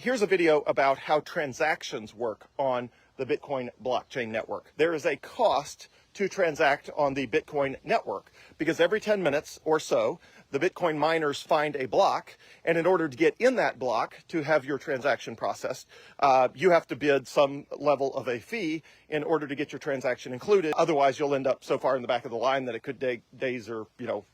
Here's a video about how transactions work on the Bitcoin blockchain network. There is a cost to transact on the Bitcoin network because every 10 minutes or so, the Bitcoin miners find a block, and in order to get in that block to have your transaction processed, you have to bid some level of a fee in order to get your transaction included. Otherwise, you'll end up so far in the back of the line that it could take days or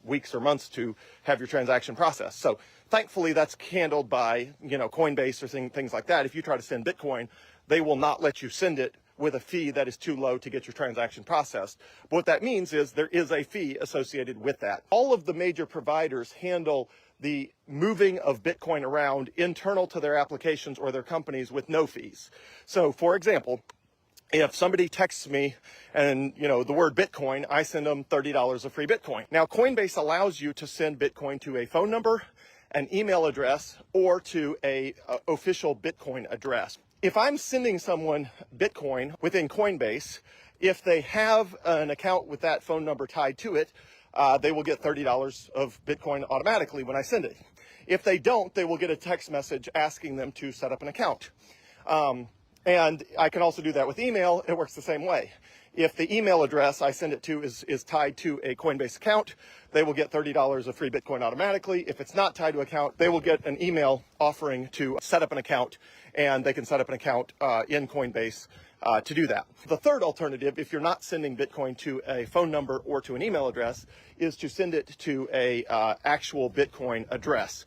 weeks or months to have your transaction processed. So thankfully, that's handled by Coinbase or things like that. If you try to send Bitcoin, they will not let you send it with a fee that is too low to get your transaction processed. But what that means is there is a fee associated with that. All of the major providers handle the moving of Bitcoin around internal to their applications or their companies with no fees. So for example, if somebody texts me and, the word Bitcoin, I send them $30 of free Bitcoin. Now, Coinbase allows you to send Bitcoin to a phone number, an email address, or to a official Bitcoin address. If I'm sending someone Bitcoin within Coinbase, if they have an account with that phone number tied to it, they will get $30 of Bitcoin automatically when I send it. If they don't, they will get a text message asking them to set up an account. And I can also do that with email. It works the same way. If the email address I send it to is tied to a Coinbase account, they will get $30 of free Bitcoin automatically. If it's not tied to an account, they will get an email offering to set up an account, and they can set up an account in Coinbase to do that. The third alternative, if you're not sending Bitcoin to a phone number or to an email address, is to send it to a actual Bitcoin address.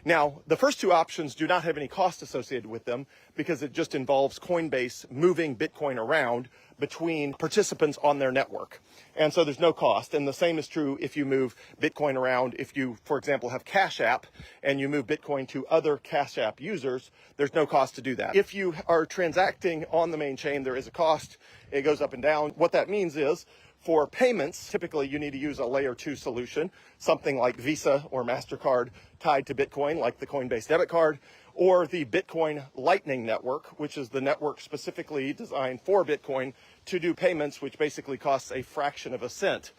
Now, the first two options do not have any cost associated with them because it just involves Coinbase moving Bitcoin around between participants on their network. And so there's no cost. And the same is true if you move Bitcoin around. If you, for example, have Cash App and you move Bitcoin to other Cash App users, there's no cost to do that. If you are transacting on the main chain, there is a cost. It goes up and down. What that means is, for payments, typically you need to use a layer 2 solution, something like Visa or MasterCard tied to Bitcoin, like the Coinbase debit card, or the Bitcoin Lightning Network, which is the network specifically designed for Bitcoin to do payments, which basically costs a fraction of a cent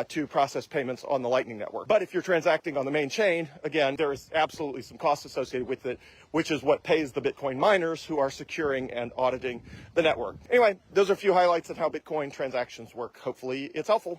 to process payments on the Lightning Network. But if you're transacting on the main chain, again, there is absolutely some cost associated with it, which is what pays the Bitcoin miners who are securing and auditing the network. Anyway, those are a few highlights of how Bitcoin transactions work. Hopefully it's helpful.